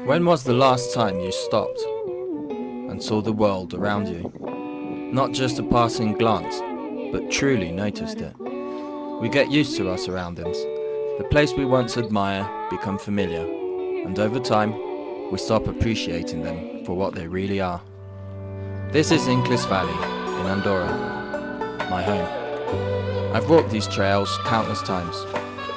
When was the last time you stopped and saw the world around you? Not just a passing glance, but truly noticed it. We get used to our surroundings. The place we once admire become familiar, and over time, we stop appreciating them for what they really are. This is Incles Valley in Andorra, my home. I've walked these trails countless times,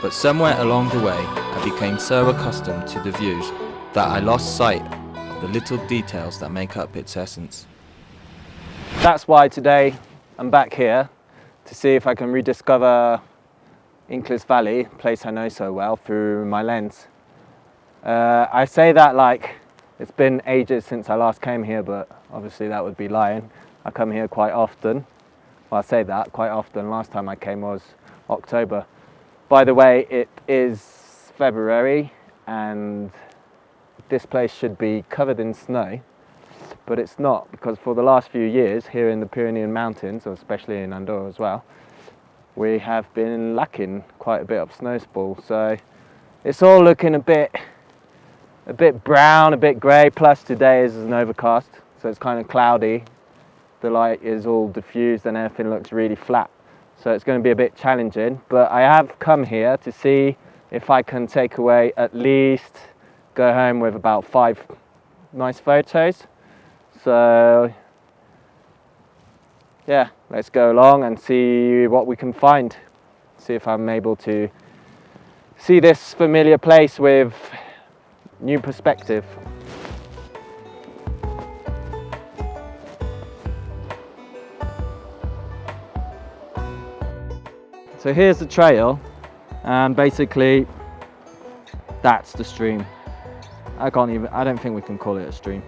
but somewhere along the way I became so accustomed to the views that I lost sight of the little details that make up its essence. That's why today I'm back here to see if I can rediscover Incles Valley, a place I know so well, through my lens. I say that like it's been ages since I last came here, but obviously that would be lying. I come here quite often. Well, I say that quite often. Last time I came was October. By the way, it is February and this place should be covered in snow, but it's not, because for the last few years here in the Pyrenean Mountains, or especially in Andorra as well, we have been lacking quite a bit of snowfall. So it's all looking a bit brown, a bit grey, plus today is an overcast, so it's kind of cloudy. The light is all diffused and everything looks really flat. So it's going to be a bit challenging, but I have come here to see if I can take away at least, go home with about 5 nice photos. So yeah, let's go along and see what we can find. See if I'm able to see this familiar place with new perspective. So here's the trail, and basically that's the stream. I don't think we can call it a stream.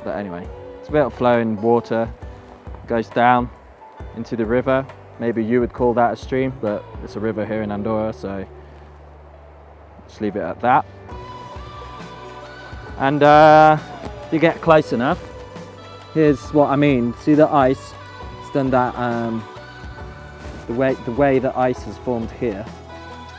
But anyway, it's a bit of flowing water, goes down into the river. Maybe you would call that a stream, but it's a river here in Andorra, so just leave it at that. And if you get close enough, here's what I mean. See the ice? It's done that, the way the ice has formed here.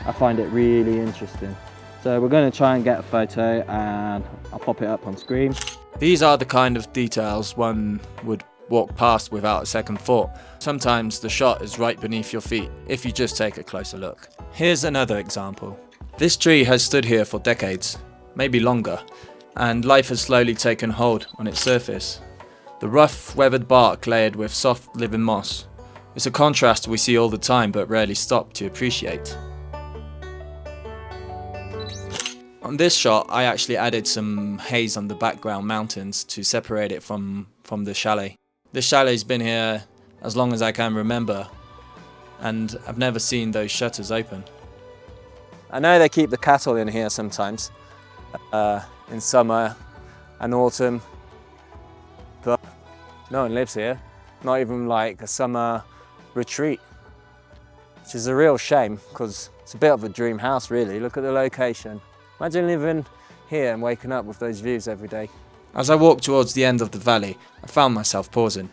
I find it really interesting. So we're going to try and get a photo and I'll pop it up on screen. These are the kind of details one would walk past without a second thought. Sometimes the shot is right beneath your feet if you just take a closer look. Here's another example. This tree has stood here for decades, maybe longer, and life has slowly taken hold on its surface. The rough, weathered bark layered with soft, living moss. It's a contrast we see all the time but rarely stop to appreciate. On this shot, I actually added some haze on the background mountains to separate it from the chalet. This chalet's been here as long as I can remember, and I've never seen those shutters open. I know they keep the cattle in here sometimes, in summer and autumn, but no one lives here. Not even like a summer retreat, which is a real shame because it's a bit of a dream house really. Look at the location. Imagine living here and waking up with those views every day. As I walked towards the end of the valley, I found myself pausing.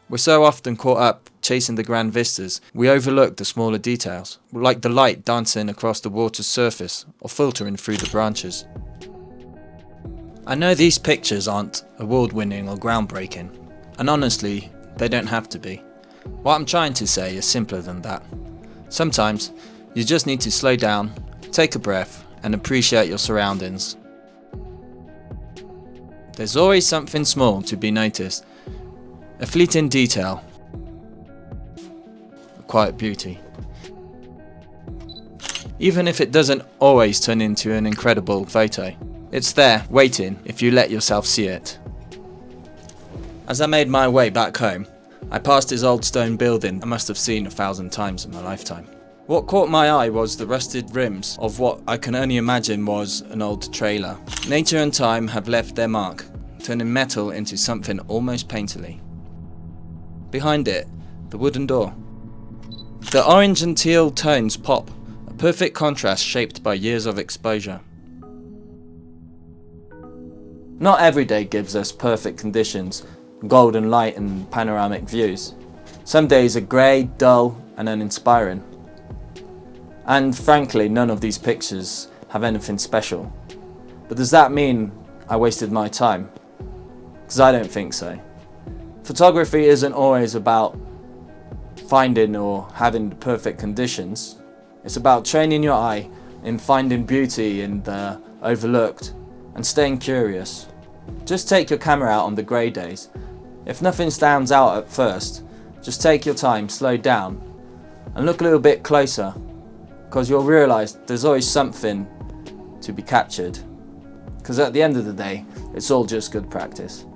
We're so often caught up chasing the grand vistas, we overlook the smaller details, like the light dancing across the water's surface or filtering through the branches. I know these pictures aren't award-winning or groundbreaking, and honestly, they don't have to be. What I'm trying to say is simpler than that. Sometimes, you just need to slow down, take a breath, and appreciate your surroundings. There's always something small to be noticed, a fleeting detail, a quiet beauty. Even if it doesn't always turn into an incredible photo, it's there, waiting if you let yourself see it. As I made my way back home, I passed this old stone building I must have seen 1,000 times in my lifetime. What caught my eye was the rusted rims of what I can only imagine was an old trailer. Nature and time have left their mark, turning metal into something almost painterly. Behind it, the wooden door. The orange and teal tones pop, a perfect contrast shaped by years of exposure. Not every day gives us perfect conditions, golden light and panoramic views. Some days are grey, dull and uninspiring. And frankly, none of these pictures have anything special. But does that mean I wasted my time? Because I don't think so. Photography isn't always about finding or having the perfect conditions. It's about training your eye in finding beauty in the overlooked and staying curious. Just take your camera out on the grey days. If nothing stands out at first, just take your time, slow down and look a little bit closer, because you'll realise there's always something to be captured. Because at the end of the day, it's all just good practice.